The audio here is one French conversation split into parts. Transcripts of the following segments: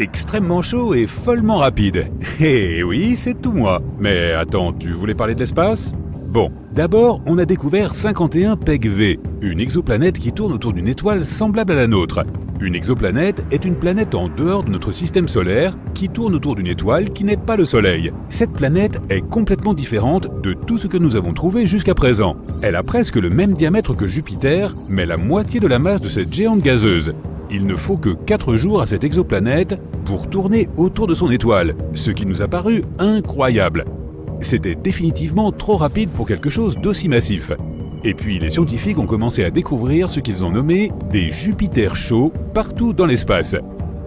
Extrêmement chaud et follement rapide. Eh oui, c'est tout moi. Mais attends, tu voulais parler de l'espace ? Bon, d'abord, on a découvert 51 PEG-V, une exoplanète qui tourne autour d'une étoile semblable à la nôtre. Une exoplanète est une planète en dehors de notre système solaire qui tourne autour d'une étoile qui n'est pas le Soleil. Cette planète est complètement différente de tout ce que nous avons trouvé jusqu'à présent. Elle a presque le même diamètre que Jupiter, mais la moitié de la masse de cette géante gazeuse. Il ne faut que 4 jours à cette exoplanète pour tourner autour de son étoile, ce qui nous a paru incroyable. C'était définitivement trop rapide pour quelque chose d'aussi massif. Et puis les scientifiques ont commencé à découvrir ce qu'ils ont nommé des Jupiters chauds partout dans l'espace.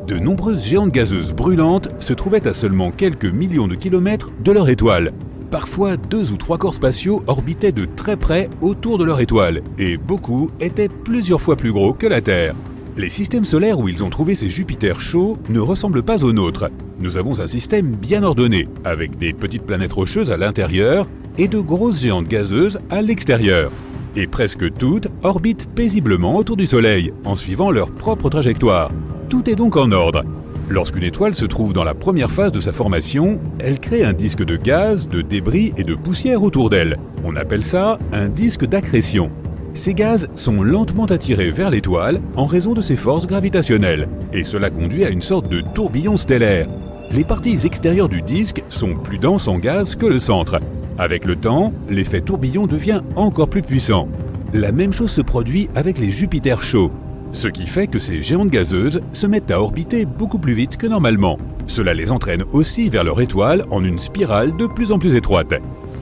De nombreuses géantes gazeuses brûlantes se trouvaient à seulement quelques millions de kilomètres de leur étoile. Parfois, 2 ou 3 corps spatiaux orbitaient de très près autour de leur étoile, et beaucoup étaient plusieurs fois plus gros que la Terre. Les systèmes solaires où ils ont trouvé ces Jupiters chauds ne ressemblent pas aux nôtres. Nous avons un système bien ordonné, avec des petites planètes rocheuses à l'intérieur et de grosses géantes gazeuses à l'extérieur. Et presque toutes orbitent paisiblement autour du Soleil, en suivant leur propre trajectoire. Tout est donc en ordre. Lorsqu'une étoile se trouve dans la première phase de sa formation, elle crée un disque de gaz, de débris et de poussière autour d'elle. On appelle ça un disque d'accrétion. Ces gaz sont lentement attirés vers l'étoile en raison de ses forces gravitationnelles, et cela conduit à une sorte de tourbillon stellaire. Les parties extérieures du disque sont plus denses en gaz que le centre. Avec le temps, l'effet tourbillon devient encore plus puissant. La même chose se produit avec les Jupiters chauds, ce qui fait que ces géantes gazeuses se mettent à orbiter beaucoup plus vite que normalement. Cela les entraîne aussi vers leur étoile en une spirale de plus en plus étroite.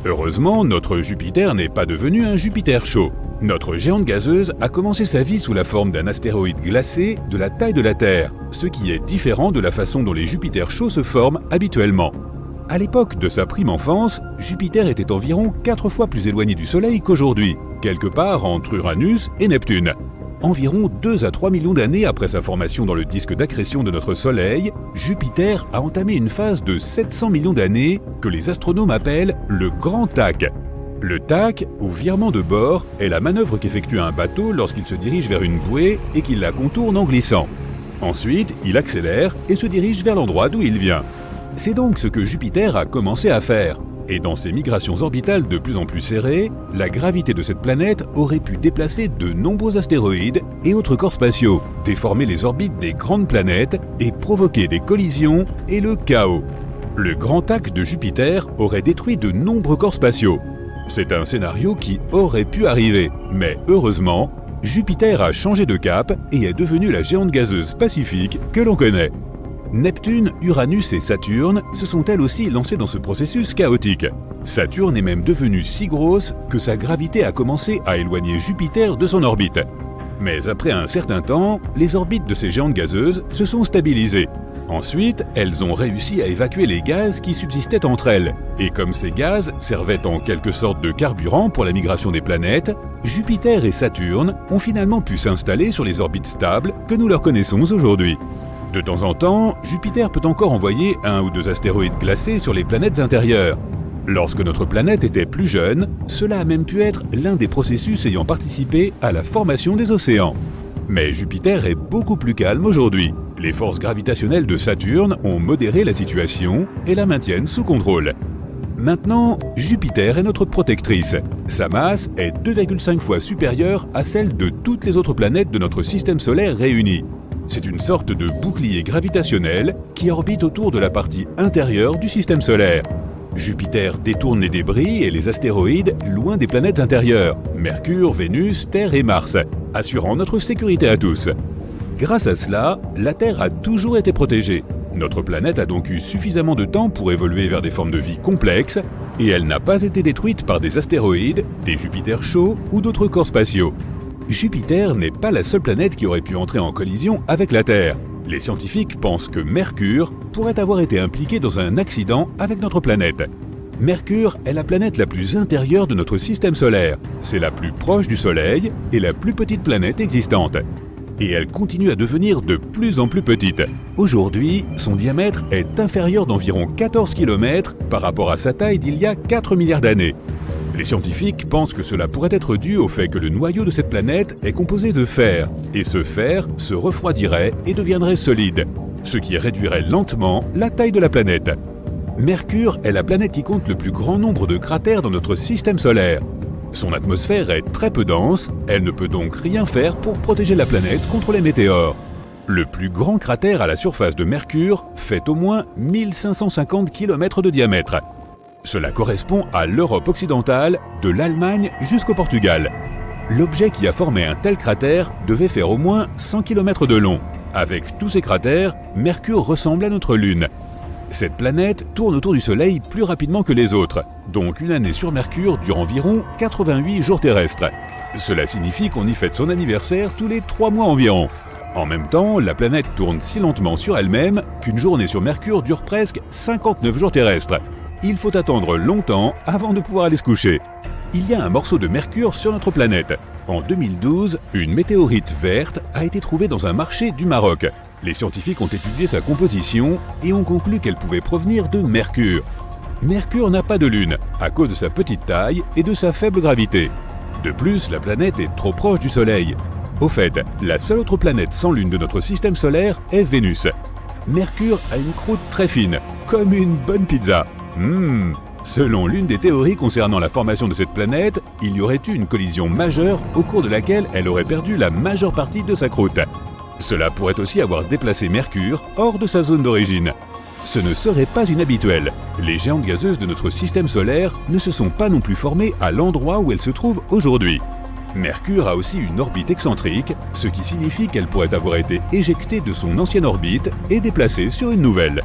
Heureusement, notre Jupiter n'est pas devenu un Jupiter chaud. Notre géante gazeuse a commencé sa vie sous la forme d'un astéroïde glacé de la taille de la Terre, ce qui est différent de la façon dont les Jupiters chauds se forment habituellement. À l'époque de sa prime enfance, Jupiter était environ 4 fois plus éloigné du Soleil qu'aujourd'hui, quelque part entre Uranus et Neptune. Environ 2 à 3 millions d'années après sa formation dans le disque d'accrétion de notre Soleil, Jupiter a entamé une phase de 700 millions d'années que les astronomes appellent le Grand Tac. Le tac, ou virement de bord, est la manœuvre qu'effectue un bateau lorsqu'il se dirige vers une bouée et qu'il la contourne en glissant. Ensuite, il accélère et se dirige vers l'endroit d'où il vient. C'est donc ce que Jupiter a commencé à faire. Et dans ses migrations orbitales de plus en plus serrées, la gravité de cette planète aurait pu déplacer de nombreux astéroïdes et autres corps spatiaux, déformer les orbites des grandes planètes et provoquer des collisions et le chaos. Le grand tac de Jupiter aurait détruit de nombreux corps spatiaux. C'est un scénario qui aurait pu arriver, mais heureusement, Jupiter a changé de cap et est devenue la géante gazeuse pacifique que l'on connaît. Neptune, Uranus et Saturne se sont elles aussi lancées dans ce processus chaotique. Saturne est même devenue si grosse que sa gravité a commencé à éloigner Jupiter de son orbite. Mais après un certain temps, les orbites de ces géantes gazeuses se sont stabilisées. Ensuite, elles ont réussi à évacuer les gaz qui subsistaient entre elles. Et comme ces gaz servaient en quelque sorte de carburant pour la migration des planètes, Jupiter et Saturne ont finalement pu s'installer sur les orbites stables que nous leur connaissons aujourd'hui. De temps en temps, Jupiter peut encore envoyer 1 ou 2 astéroïdes glacés sur les planètes intérieures. Lorsque notre planète était plus jeune, cela a même pu être l'un des processus ayant participé à la formation des océans. Mais Jupiter est beaucoup plus calme aujourd'hui. Les forces gravitationnelles de Saturne ont modéré la situation et la maintiennent sous contrôle. Maintenant, Jupiter est notre protectrice. Sa masse est 2,5 fois supérieure à celle de toutes les autres planètes de notre système solaire réunies. C'est une sorte de bouclier gravitationnel qui orbite autour de la partie intérieure du système solaire. Jupiter détourne les débris et les astéroïdes loin des planètes intérieures, Mercure, Vénus, Terre et Mars, assurant notre sécurité à tous. Grâce à cela, la Terre a toujours été protégée. Notre planète a donc eu suffisamment de temps pour évoluer vers des formes de vie complexes, et elle n'a pas été détruite par des astéroïdes, des Jupiters chauds ou d'autres corps spatiaux. Jupiter n'est pas la seule planète qui aurait pu entrer en collision avec la Terre. Les scientifiques pensent que Mercure pourrait avoir été impliqué dans un accident avec notre planète. Mercure est la planète la plus intérieure de notre système solaire. C'est la plus proche du Soleil et la plus petite planète existante. Et elle continue à devenir de plus en plus petite. Aujourd'hui, son diamètre est inférieur d'environ 14 km par rapport à sa taille d'il y a 4 milliards d'années. Les scientifiques pensent que cela pourrait être dû au fait que le noyau de cette planète est composé de fer, et ce fer se refroidirait et deviendrait solide. ce qui réduirait lentement la taille de la planète. Mercure est la planète qui compte le plus grand nombre de cratères dans notre système solaire. Son atmosphère est très peu dense, elle ne peut donc rien faire pour protéger la planète contre les météores. Le plus grand cratère à la surface de Mercure fait au moins 1550 km de diamètre. Cela correspond à l'Europe occidentale, de l'Allemagne jusqu'au Portugal. L'objet qui a formé un tel cratère devait faire au moins 100 km de long. Avec tous ces cratères, Mercure ressemble à notre Lune. Cette planète tourne autour du Soleil plus rapidement que les autres, donc une année sur Mercure dure environ 88 jours terrestres. Cela signifie qu'on y fête son anniversaire tous les 3 mois environ. En même temps, la planète tourne si lentement sur elle-même qu'une journée sur Mercure dure presque 59 jours terrestres. Il faut attendre longtemps avant de pouvoir aller se coucher. Il y a un morceau de Mercure sur notre planète. En 2012, une météorite verte a été trouvée dans un marché du Maroc. Les scientifiques ont étudié sa composition et ont conclu qu'elle pouvait provenir de Mercure. Mercure n'a pas de lune, à cause de sa petite taille et de sa faible gravité. De plus, la planète est trop proche du Soleil. Au fait, la seule autre planète sans lune de notre système solaire est Vénus. Mercure a une croûte très fine, comme une bonne pizza. Selon l'une des théories concernant la formation de cette planète, il y aurait eu une collision majeure au cours de laquelle elle aurait perdu la majeure partie de sa croûte. Cela pourrait aussi avoir déplacé Mercure hors de sa zone d'origine. Ce ne serait pas inhabituel. Les géantes gazeuses de notre système solaire ne se sont pas non plus formées à l'endroit où elles se trouvent aujourd'hui. Mercure a aussi une orbite excentrique, ce qui signifie qu'elle pourrait avoir été éjectée de son ancienne orbite et déplacée sur une nouvelle.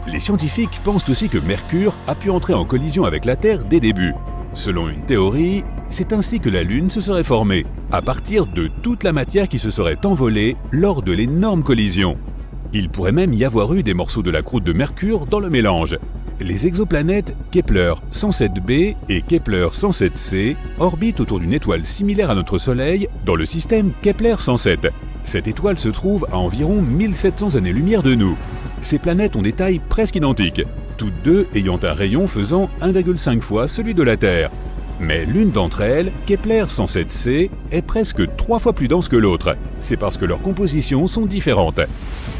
Les scientifiques pensent aussi que Mercure a pu entrer en collision avec la Terre dès débuts. Selon une théorie, c'est ainsi que la Lune se serait formée, à partir de toute la matière qui se serait envolée lors de l'énorme collision. Il pourrait même y avoir eu des morceaux de la croûte de Mercure dans le mélange. Les exoplanètes Kepler 107b et Kepler 107c orbitent autour d'une étoile similaire à notre Soleil dans le système Kepler 107. Cette étoile se trouve à environ 1700 années-lumière de nous. Ces planètes ont des tailles presque identiques, toutes deux ayant un rayon faisant 1,5 fois celui de la Terre. Mais l'une d'entre elles, Kepler 107c, est presque 3 fois plus dense que l'autre. C'est parce que leurs compositions sont différentes.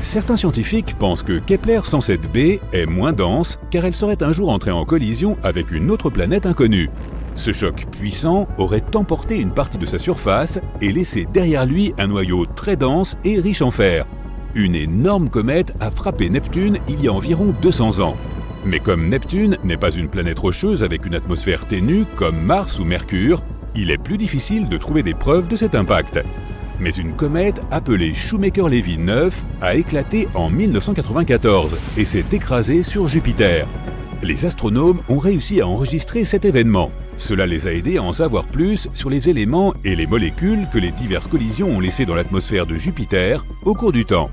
Certains scientifiques pensent que Kepler 107b est moins dense car elle serait un jour entrée en collision avec une autre planète inconnue. Ce choc puissant aurait emporté une partie de sa surface et laissé derrière lui un noyau très dense et riche en fer. Une énorme comète a frappé Neptune il y a environ 200 ans. Mais comme Neptune n'est pas une planète rocheuse avec une atmosphère ténue comme Mars ou Mercure, il est plus difficile de trouver des preuves de cet impact. Mais une comète appelée Shoemaker-Levy 9 a éclaté en 1994 et s'est écrasée sur Jupiter. Les astronomes ont réussi à enregistrer cet événement. Cela les a aidés à en savoir plus sur les éléments et les molécules que les diverses collisions ont laissés dans l'atmosphère de Jupiter au cours du temps.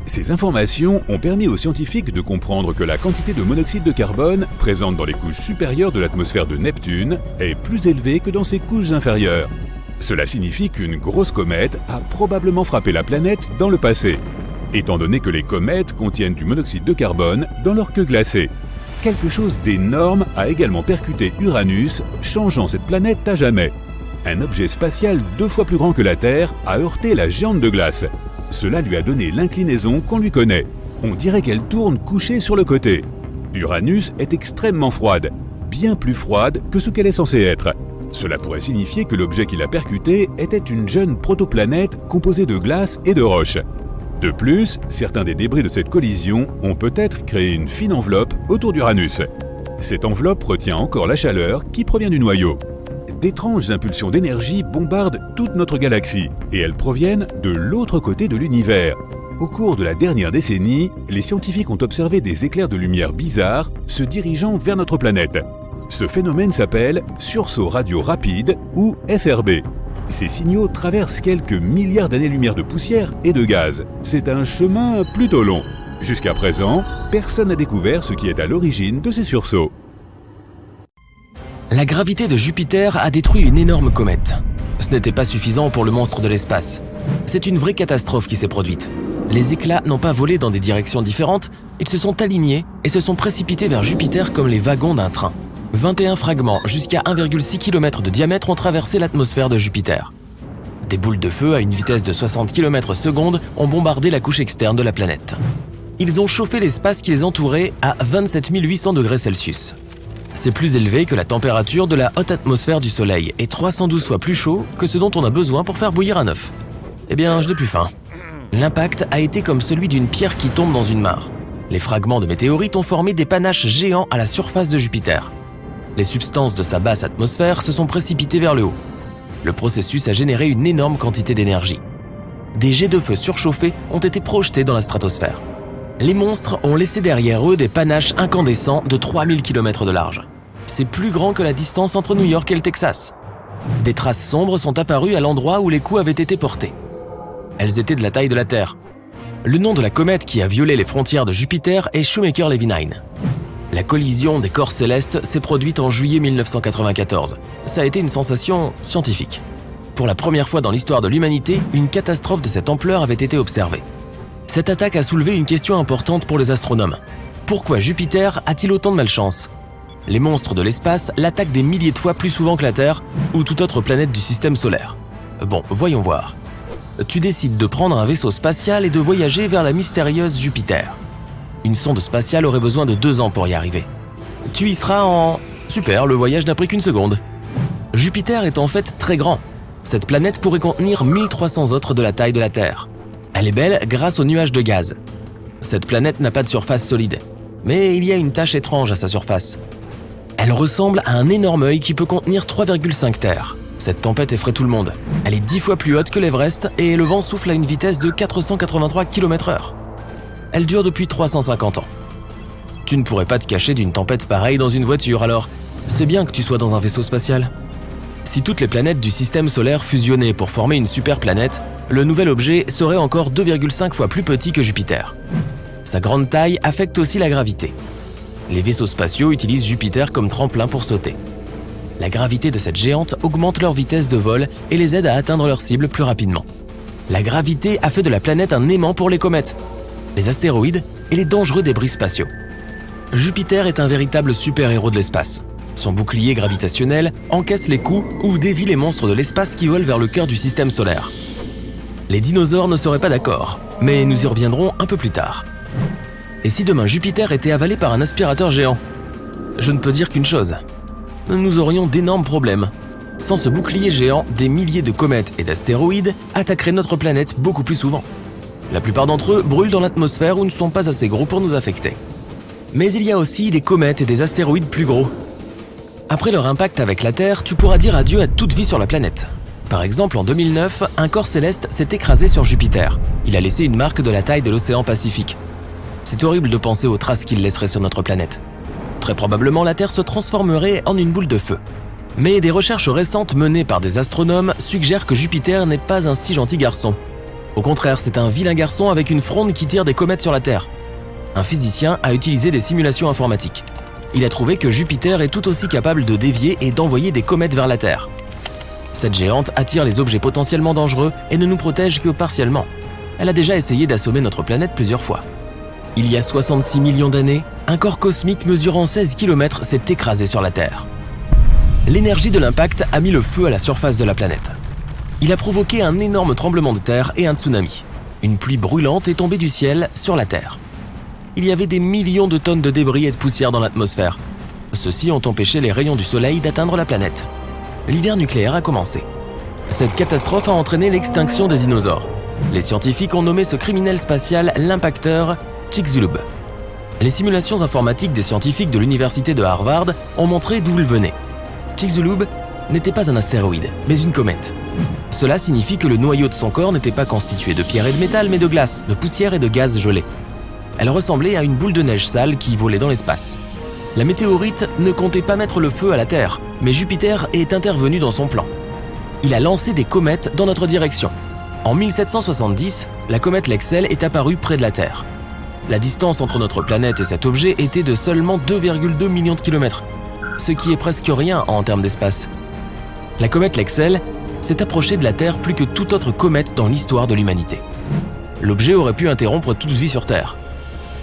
Ces informations ont permis aux scientifiques de comprendre que la quantité de monoxyde de carbone présente dans les couches supérieures de l'atmosphère de Neptune est plus élevée que dans ses couches inférieures. Cela signifie qu'une grosse comète a probablement frappé la planète dans le passé, étant donné que les comètes contiennent du monoxyde de carbone dans leur queue glacée. Quelque chose d'énorme a également percuté Uranus, changeant cette planète à jamais. Un objet spatial 2 fois plus grand que la Terre a heurté la géante de glace. Cela lui a donné l'inclinaison qu'on lui connaît. On dirait qu'elle tourne couchée sur le côté. Uranus est extrêmement froide, bien plus froide que ce qu'elle est censée être. Cela pourrait signifier que l'objet qui l'a percuté était une jeune protoplanète composée de glace et de roches. De plus, certains des débris de cette collision ont peut-être créé une fine enveloppe autour d'Uranus. Cette enveloppe retient encore la chaleur qui provient du noyau. D'étranges impulsions d'énergie bombardent toute notre galaxie et elles proviennent de l'autre côté de l'univers. Au cours de la dernière décennie, les scientifiques ont observé des éclairs de lumière bizarres se dirigeant vers notre planète. Ce phénomène s'appelle sursaut radio rapide ou FRB. Ces signaux traversent quelques milliards d'années-lumière de poussière et de gaz. C'est un chemin plutôt long. Jusqu'à présent, personne n'a découvert ce qui est à l'origine de ces sursauts. La gravité de Jupiter a détruit une énorme comète. Ce n'était pas suffisant pour le monstre de l'espace. C'est une vraie catastrophe qui s'est produite. Les éclats n'ont pas volé dans des directions différentes, ils se sont alignés et se sont précipités vers Jupiter comme les wagons d'un train. 21 fragments jusqu'à 1,6 km de diamètre ont traversé l'atmosphère de Jupiter. Des boules de feu à une vitesse de 60 km/s ont bombardé la couche externe de la planète. ils ont chauffé l'espace qui les entourait à 27 800 degrés Celsius. C'est plus élevé que la température de la haute atmosphère du Soleil et 312 fois plus chaud que ce dont on a besoin pour faire bouillir un œuf. Eh bien, je n'ai plus faim. L'impact a été comme celui d'une pierre qui tombe dans une mare. Les fragments de météorites ont formé des panaches géants à la surface de Jupiter. Les substances de sa basse atmosphère se sont précipitées vers le haut. Le processus a généré une énorme quantité d'énergie. Des jets de feu surchauffés ont été projetés dans la stratosphère. Les monstres ont laissé derrière eux des panaches incandescents de 3000 km de large. C'est plus grand que la distance entre New York et le Texas. Des traces sombres sont apparues à l'endroit où les coups avaient été portés. Elles étaient de la taille de la Terre. Le nom de la comète qui a violé les frontières de Jupiter est Shoemaker-Levy 9. La collision des corps célestes s'est produite en juillet 1994. Ça a été une sensation scientifique. Pour la première fois dans l'histoire de l'humanité, une catastrophe de cette ampleur avait été observée. Cette attaque a soulevé une question importante pour les astronomes. Pourquoi Jupiter a-t-il autant de malchance ? Les monstres de l'espace l'attaquent des milliers de fois plus souvent que la Terre ou toute autre planète du système solaire. Bon, voyons voir. Tu décides de prendre un vaisseau spatial et de voyager vers la mystérieuse Jupiter. Une sonde spatiale aurait besoin de 2 ans pour y arriver. Tu y seras en... Super, le voyage n'a pris qu'une seconde. Jupiter est en fait très grand. Cette planète pourrait contenir 1300 autres de la taille de la Terre. Elle est belle grâce aux nuages de gaz. Cette planète n'a pas de surface solide, mais il y a une tache étrange à sa surface. Elle ressemble à un énorme œil qui peut contenir 3,5 terres. Cette tempête effraie tout le monde. Elle est 10 fois plus haute que l'Everest et le vent souffle à une vitesse de 483 km/h. Elle dure depuis 350 ans. Tu ne pourrais pas te cacher d'une tempête pareille dans une voiture, alors c'est bien que tu sois dans un vaisseau spatial. Si toutes les planètes du système solaire fusionnaient pour former une super planète, le nouvel objet serait encore 2,5 fois plus petit que Jupiter. Sa grande taille affecte aussi la gravité. Les vaisseaux spatiaux utilisent Jupiter comme tremplin pour sauter. La gravité de cette géante augmente leur vitesse de vol et les aide à atteindre leur cible plus rapidement. La gravité a fait de la planète un aimant pour les comètes, les astéroïdes et les dangereux débris spatiaux. Jupiter est un véritable super-héros de l'espace. Son bouclier gravitationnel encaisse les coups ou dévie les monstres de l'espace qui volent vers le cœur du système solaire. Les dinosaures ne seraient pas d'accord, mais nous y reviendrons un peu plus tard. Et si demain Jupiter était avalé par un aspirateur géant ? Je ne peux dire qu'une chose. Nous aurions d'énormes problèmes. Sans ce bouclier géant, des milliers de comètes et d'astéroïdes attaqueraient notre planète beaucoup plus souvent. La plupart d'entre eux brûlent dans l'atmosphère ou ne sont pas assez gros pour nous affecter. Mais il y a aussi des comètes et des astéroïdes plus gros. Après leur impact avec la Terre, tu pourras dire adieu à toute vie sur la planète. Par exemple, en 2009, un corps céleste s'est écrasé sur Jupiter. Il a laissé une marque de la taille de l'océan Pacifique. C'est horrible de penser aux traces qu'il laisserait sur notre planète. Très probablement, la Terre se transformerait en une boule de feu. Mais des recherches récentes menées par des astronomes suggèrent que Jupiter n'est pas un si gentil garçon. Au contraire, c'est un vilain garçon avec une fronde qui tire des comètes sur la Terre. Un physicien a utilisé des simulations informatiques. Il a trouvé que Jupiter est tout aussi capable de dévier et d'envoyer des comètes vers la Terre. Cette géante attire les objets potentiellement dangereux et ne nous protège que partiellement. Elle a déjà essayé d'assommer notre planète plusieurs fois. Il y a 66 millions d'années, un corps cosmique mesurant 16 km s'est écrasé sur la Terre. L'énergie de l'impact a mis le feu à la surface de la planète. Il a provoqué un énorme tremblement de terre et un tsunami. Une pluie brûlante est tombée du ciel sur la Terre. Il y avait des millions de tonnes de débris et de poussière dans l'atmosphère. Ceux-ci ont empêché les rayons du soleil d'atteindre la planète. L'hiver nucléaire a commencé. Cette catastrophe a entraîné l'extinction des dinosaures. Les scientifiques ont nommé ce criminel spatial l'impacteur Chicxulub. Les simulations informatiques des scientifiques de l'université de Harvard ont montré d'où il venait. Chicxulub n'était pas un astéroïde, mais une comète. Cela signifie que le noyau de son corps n'était pas constitué de pierre et de métal, mais de glace, de poussière et de gaz gelé. Elle ressemblait à une boule de neige sale qui volait dans l'espace. La météorite ne comptait pas mettre le feu à la Terre, mais Jupiter est intervenu dans son plan. Il a lancé des comètes dans notre direction. En 1770, la comète Lexell est apparue près de la Terre. La distance entre notre planète et cet objet était de seulement 2,2 millions de kilomètres, ce qui est presque rien en termes d'espace. La comète Lexell s'est approchée de la Terre plus que toute autre comète dans l'histoire de l'humanité. L'objet aurait pu interrompre toute vie sur Terre.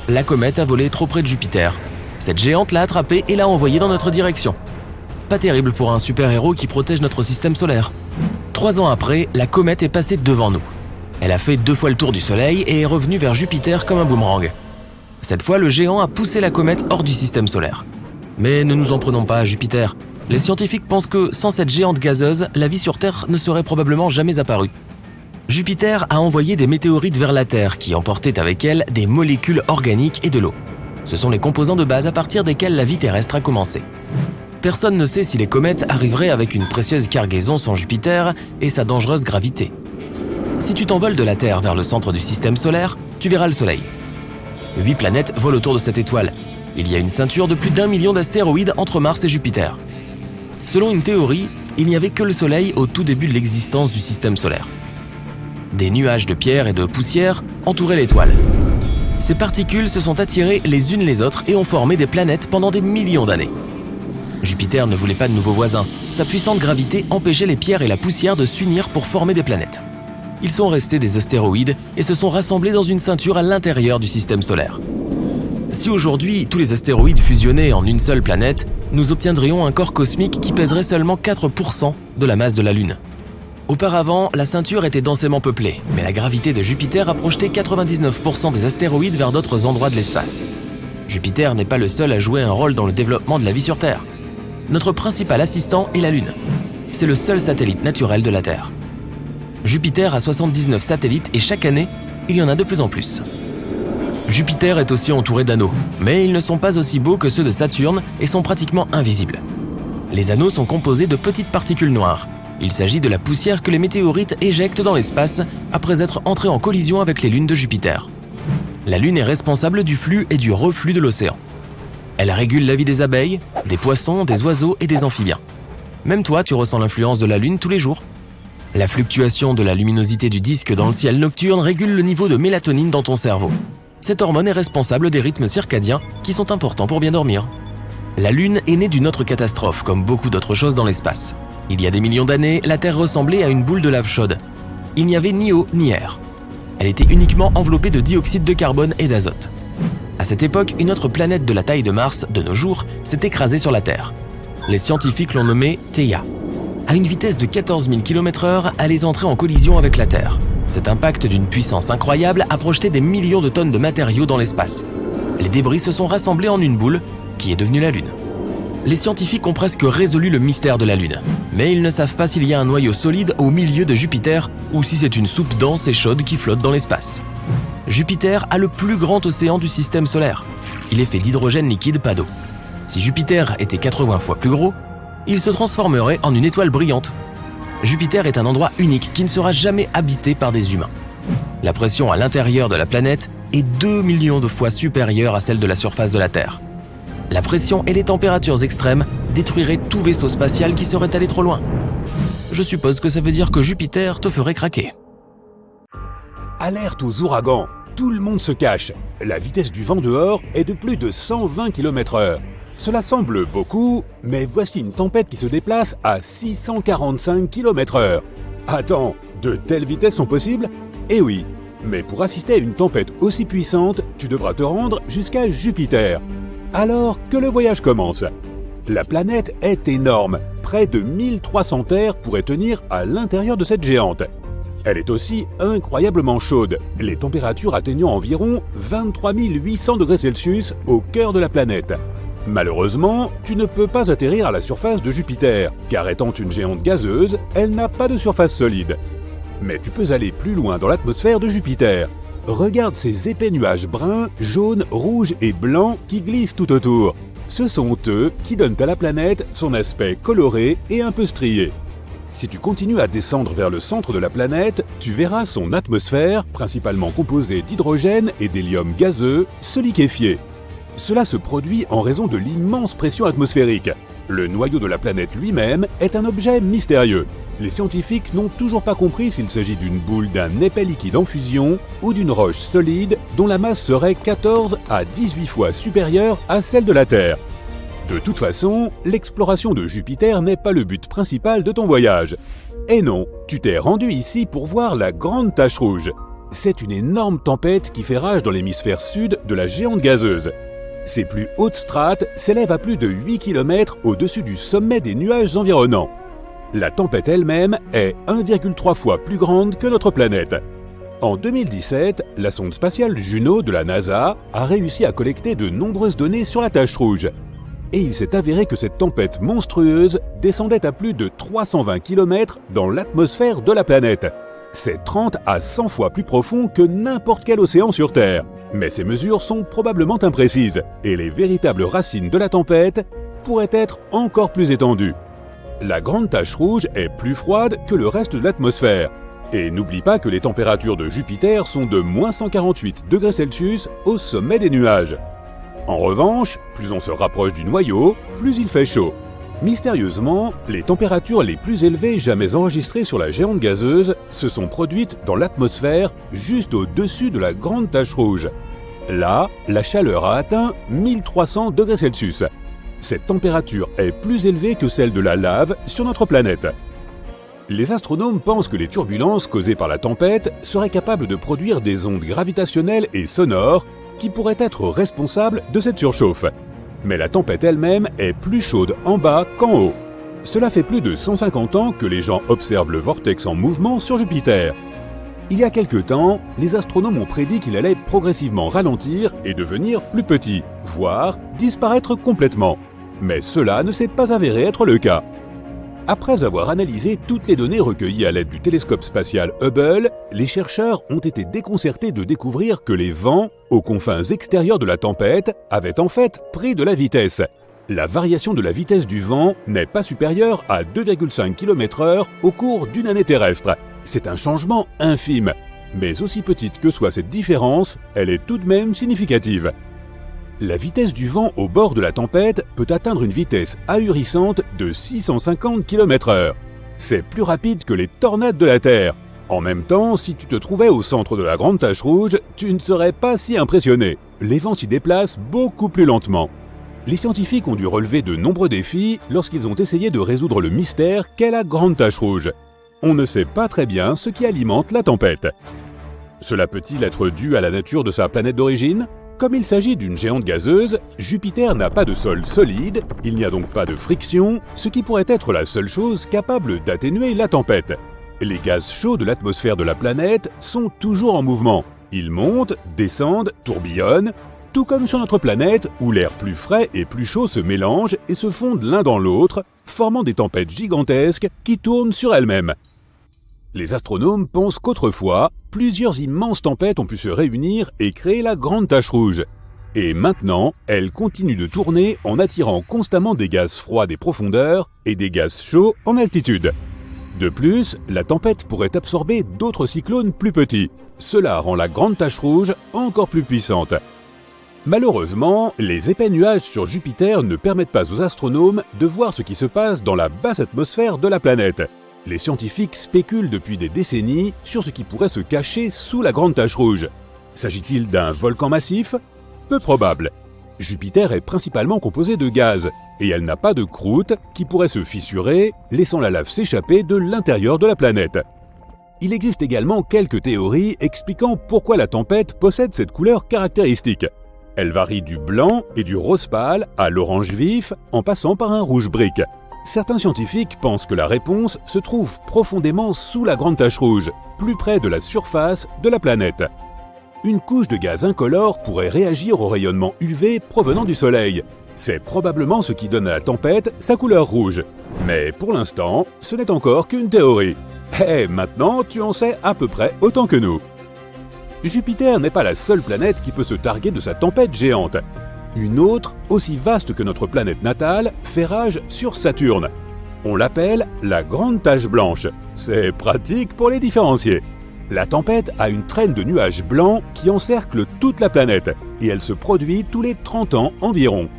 La comète a volé trop près de Jupiter. Cette géante l'a attrapée et l'a envoyée dans notre direction. Pas terrible pour un super-héros qui protège notre système solaire. 3 ans après, la comète est passée devant nous. Elle a fait 2 fois le tour du Soleil et est revenue vers Jupiter comme un boomerang. Cette fois, le géant a poussé la comète hors du système solaire. Mais ne nous en prenons pas à Jupiter. Les scientifiques pensent que sans cette géante gazeuse, la vie sur Terre ne serait probablement jamais apparue. Jupiter a envoyé des météorites vers la Terre qui emportaient avec elles des molécules organiques et de l'eau. Ce sont les composants de base à partir desquels la vie terrestre a commencé. Personne ne sait si les comètes arriveraient avec une précieuse cargaison sans Jupiter et sa dangereuse gravité. Si tu t'envoles de la Terre vers le centre du système solaire, tu verras le Soleil. 8 planètes volent autour de cette étoile. Il y a une ceinture de plus d'1 million d'astéroïdes entre Mars et Jupiter. Selon une théorie, il n'y avait que le Soleil au tout début de l'existence du système solaire. Des nuages de pierre et de poussière entouraient l'étoile. Ces particules se sont attirées les unes les autres et ont formé des planètes pendant des millions d'années. Jupiter ne voulait pas de nouveaux voisins. Sa puissante gravité empêchait les pierres et la poussière de s'unir pour former des planètes. Ils sont restés des astéroïdes et se sont rassemblés dans une ceinture à l'intérieur du système solaire. Si aujourd'hui tous les astéroïdes fusionnaient en une seule planète, nous obtiendrions un corps cosmique qui pèserait seulement 4% de la masse de la Lune. Auparavant, la ceinture était densément peuplée, mais la gravité de Jupiter a projeté 99% des astéroïdes vers d'autres endroits de l'espace. Jupiter n'est pas le seul à jouer un rôle dans le développement de la vie sur Terre. Notre principal assistant est la Lune. C'est le seul satellite naturel de la Terre. Jupiter a 79 satellites et chaque année, il y en a de plus en plus. Jupiter est aussi entouré d'anneaux, mais ils ne sont pas aussi beaux que ceux de Saturne et sont pratiquement invisibles. Les anneaux sont composés de petites particules noires. Il s'agit de la poussière que les météorites éjectent dans l'espace après être entrés en collision avec les lunes de Jupiter. La Lune est responsable du flux et du reflux de l'océan. Elle régule la vie des abeilles, des poissons, des oiseaux et des amphibiens. Même toi, tu ressens l'influence de la Lune tous les jours. La fluctuation de la luminosité du disque dans le ciel nocturne régule le niveau de mélatonine dans ton cerveau. Cette hormone est responsable des rythmes circadiens qui sont importants pour bien dormir. La Lune est née d'une autre catastrophe, comme beaucoup d'autres choses dans l'espace. Il y a des millions d'années, la Terre ressemblait à une boule de lave chaude. Il n'y avait ni eau ni air. Elle était uniquement enveloppée de dioxyde de carbone et d'azote. À cette époque, une autre planète de la taille de Mars, de nos jours, s'est écrasée sur la Terre. Les scientifiques l'ont nommée Theia. À une vitesse de 14 000 km/h, elle est entrée en collision avec la Terre. Cet impact d'une puissance incroyable a projeté des millions de tonnes de matériaux dans l'espace. Les débris se sont rassemblés en une boule, qui est devenue la Lune. Les scientifiques ont presque résolu le mystère de la Lune, mais ils ne savent pas s'il y a un noyau solide au milieu de Jupiter ou si c'est une soupe dense et chaude qui flotte dans l'espace. Jupiter a le plus grand océan du système solaire. Il est fait d'hydrogène liquide, pas d'eau. Si Jupiter était 80 fois plus gros, il se transformerait en une étoile brillante. Jupiter est un endroit unique qui ne sera jamais habité par des humains. La pression à l'intérieur de la planète est 2 millions de fois supérieure à celle de la surface de la Terre. La pression et les températures extrêmes détruiraient tout vaisseau spatial qui serait allé trop loin. Je suppose que ça veut dire que Jupiter te ferait craquer. Alerte aux ouragans! Tout le monde se cache. La vitesse du vent dehors est de plus de 120 km/h. Cela semble beaucoup, mais voici une tempête qui se déplace à 645 km/h. Attends, de telles vitesses sont possibles? Eh oui, mais pour assister à une tempête aussi puissante, tu devras te rendre jusqu'à Jupiter. Alors que le voyage commence. La planète est énorme. Près de 1300 terres pourraient tenir à l'intérieur de cette géante. Elle est aussi incroyablement chaude, les températures atteignant environ 23 800 degrés Celsius au cœur de la planète. Malheureusement, tu ne peux pas atterrir à la surface de Jupiter, car étant une géante gazeuse, elle n'a pas de surface solide. Mais tu peux aller plus loin dans l'atmosphère de Jupiter. Regarde ces épais nuages bruns, jaunes, rouges et blancs qui glissent tout autour. Ce sont eux qui donnent à la planète son aspect coloré et un peu strié. Si tu continues à descendre vers le centre de la planète, tu verras son atmosphère, principalement composée d'hydrogène et d'hélium gazeux, se liquéfier. Cela se produit en raison de l'immense pression atmosphérique. Le noyau de la planète lui-même est un objet mystérieux. Les scientifiques n'ont toujours pas compris s'il s'agit d'une boule d'un épais liquide en fusion ou d'une roche solide dont la masse serait 14 à 18 fois supérieure à celle de la Terre. De toute façon, l'exploration de Jupiter n'est pas le but principal de ton voyage. Et non, tu t'es rendu ici pour voir la grande tache rouge. C'est une énorme tempête qui fait rage dans l'hémisphère sud de la géante gazeuse. Ses plus hautes strates s'élèvent à plus de 8 km au-dessus du sommet des nuages environnants. La tempête elle-même est 1,3 fois plus grande que notre planète. En 2017, la sonde spatiale Juno de la NASA a réussi à collecter de nombreuses données sur la tache rouge. Et il s'est avéré que cette tempête monstrueuse descendait à plus de 320 km dans l'atmosphère de la planète. C'est 30 à 100 fois plus profond que n'importe quel océan sur Terre. Mais ces mesures sont probablement imprécises, et les véritables racines de la tempête pourraient être encore plus étendues. La grande tache rouge est plus froide que le reste de l'atmosphère. Et n'oublie pas que les températures de Jupiter sont de moins 148 degrés Celsius au sommet des nuages. En revanche, plus on se rapproche du noyau, plus il fait chaud. Mystérieusement, les températures les plus élevées jamais enregistrées sur la géante gazeuse se sont produites dans l'atmosphère juste au-dessus de la grande tache rouge. Là, la chaleur a atteint 1300 degrés Celsius. Cette température est plus élevée que celle de la lave sur notre planète. Les astronomes pensent que les turbulences causées par la tempête seraient capables de produire des ondes gravitationnelles et sonores qui pourraient être responsables de cette surchauffe. Mais la tempête elle-même est plus chaude en bas qu'en haut. Cela fait plus de 150 ans que les gens observent le vortex en mouvement sur Jupiter. Il y a quelque temps, les astronomes ont prédit qu'il allait progressivement ralentir et devenir plus petit, voire disparaître complètement. Mais cela ne s'est pas avéré être le cas. Après avoir analysé toutes les données recueillies à l'aide du télescope spatial Hubble, les chercheurs ont été déconcertés de découvrir que les vents, aux confins extérieurs de la tempête, avaient en fait pris de la vitesse. La variation de la vitesse du vent n'est pas supérieure à 2,5 km/h au cours d'une année terrestre. C'est un changement infime, mais aussi petite que soit cette différence, elle est tout de même significative. La vitesse du vent au bord de la tempête peut atteindre une vitesse ahurissante de 650 km/h. C'est plus rapide que les tornades de la Terre. En même temps, si tu te trouvais au centre de la grande tache rouge, tu ne serais pas si impressionné. Les vents s'y déplacent beaucoup plus lentement. Les scientifiques ont dû relever de nombreux défis lorsqu'ils ont essayé de résoudre le mystère qu'est la grande tache rouge. On ne sait pas très bien ce qui alimente la tempête. Cela peut-il être dû à la nature de sa planète d'origine ? Comme il s'agit d'une géante gazeuse, Jupiter n'a pas de sol solide, il n'y a donc pas de friction, ce qui pourrait être la seule chose capable d'atténuer la tempête. Les gaz chauds de l'atmosphère de la planète sont toujours en mouvement. Ils montent, descendent, tourbillonnent, tout comme sur notre planète où l'air plus frais et plus chaud se mélangent et se fondent l'un dans l'autre, formant des tempêtes gigantesques qui tournent sur elles-mêmes. Les astronomes pensent qu'autrefois, plusieurs immenses tempêtes ont pu se réunir et créer la grande tache rouge. Et maintenant, elles continuent de tourner en attirant constamment des gaz froids des profondeurs et des gaz chauds en altitude. De plus, la tempête pourrait absorber d'autres cyclones plus petits. Cela rend la grande tache rouge encore plus puissante. Malheureusement, les épais nuages sur Jupiter ne permettent pas aux astronomes de voir ce qui se passe dans la basse atmosphère de la planète. Les scientifiques spéculent depuis des décennies sur ce qui pourrait se cacher sous la grande tache rouge. S'agit-il d'un volcan massif ? Peu probable. Jupiter est principalement composée de gaz, et elle n'a pas de croûte qui pourrait se fissurer, laissant la lave s'échapper de l'intérieur de la planète. Il existe également quelques théories expliquant pourquoi la tempête possède cette couleur caractéristique. Elle varie du blanc et du rose pâle à l'orange vif, en passant par un rouge brique. Certains scientifiques pensent que la réponse se trouve profondément sous la grande tache rouge, plus près de la surface de la planète. Une couche de gaz incolore pourrait réagir au rayonnement UV provenant du Soleil. C'est probablement ce qui donne à la tempête sa couleur rouge. Mais pour l'instant, ce n'est encore qu'une théorie. Maintenant, tu en sais à peu près autant que nous. Jupiter n'est pas la seule planète qui peut se targuer de sa tempête géante. Une autre, aussi vaste que notre planète natale, fait rage sur Saturne. On l'appelle la Grande Tache Blanche. C'est pratique pour les différencier. La tempête a une traîne de nuages blancs qui encerclent toute la planète, et elle se produit tous les 30 ans environ.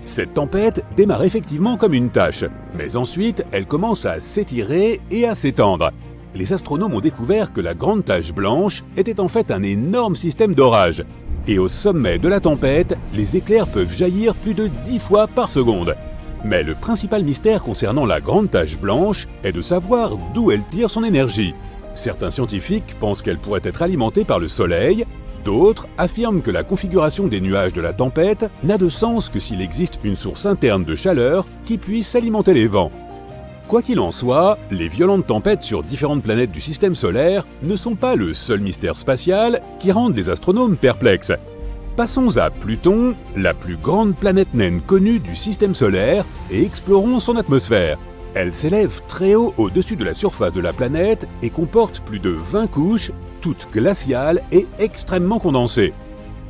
Cette tempête démarre effectivement comme une tache, mais ensuite elle commence à s'étirer et à s'étendre. Les astronomes ont découvert que la Grande Tache Blanche était en fait un énorme système d'orage. Et au sommet de la tempête, les éclairs peuvent jaillir plus de 10 fois par seconde. Mais le principal mystère concernant la Grande Tache Blanche est de savoir d'où elle tire son énergie. Certains scientifiques pensent qu'elle pourrait être alimentée par le Soleil, d'autres affirment que la configuration des nuages de la tempête n'a de sens que s'il existe une source interne de chaleur qui puisse alimenter les vents. Quoi qu'il en soit, les violentes tempêtes sur différentes planètes du système solaire ne sont pas le seul mystère spatial qui rendent les astronomes perplexes. Passons à Pluton, la plus grande planète naine connue du système solaire, et explorons son atmosphère. Elle s'élève très haut au-dessus de la surface de la planète et comporte plus de 20 couches, toutes glaciales et extrêmement condensées.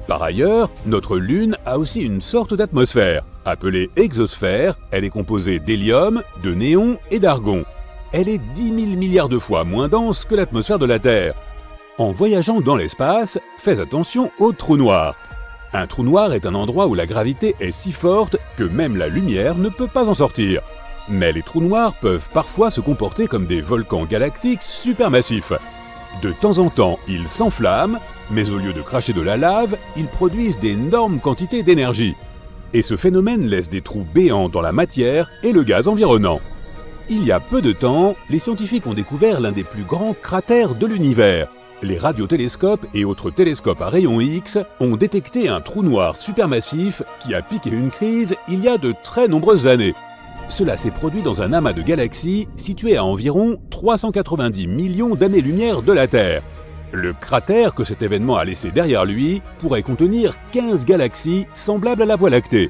Par ailleurs, notre Lune a aussi une sorte d'atmosphère. Appelée exosphère, elle est composée d'hélium, de néon et d'argon. Elle est 10 000 milliards de fois moins dense que l'atmosphère de la Terre. En voyageant dans l'espace, fais attention aux trous noirs. Un trou noir est un endroit où la gravité est si forte que même la lumière ne peut pas en sortir. Mais les trous noirs peuvent parfois se comporter comme des volcans galactiques supermassifs. De temps en temps, ils s'enflamment, mais au lieu de cracher de la lave, ils produisent d'énormes quantités d'énergie. Et ce phénomène laisse des trous béants dans la matière et le gaz environnant. Il y a peu de temps, les scientifiques ont découvert l'un des plus grands cratères de l'univers. Les radiotélescopes et autres télescopes à rayons X ont détecté un trou noir supermassif qui a piqué une crise il y a de très nombreuses années. Cela s'est produit dans un amas de galaxies situé à environ 390 millions d'années-lumière de la Terre. Le cratère que cet événement a laissé derrière lui pourrait contenir 15 galaxies semblables à la Voie lactée.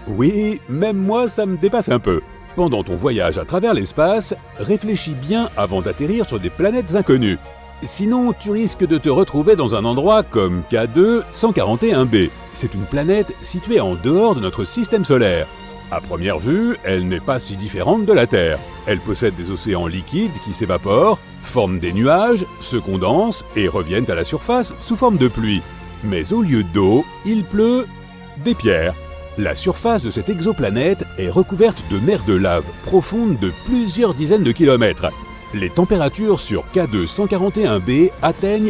Oui, même moi ça me dépasse un peu. Pendant ton voyage à travers l'espace, réfléchis bien avant d'atterrir sur des planètes inconnues. Sinon, tu risques de te retrouver dans un endroit comme K2 141b. C'est une planète située en dehors de notre système solaire. À première vue, elle n'est pas si différente de la Terre. Elle possède des océans liquides qui s'évaporent, forment des nuages, se condensent et reviennent à la surface sous forme de pluie. Mais au lieu d'eau, il pleut des pierres. La surface de cette exoplanète est recouverte de mers de lave profondes de plusieurs dizaines de kilomètres. Les températures sur K2 141b atteignent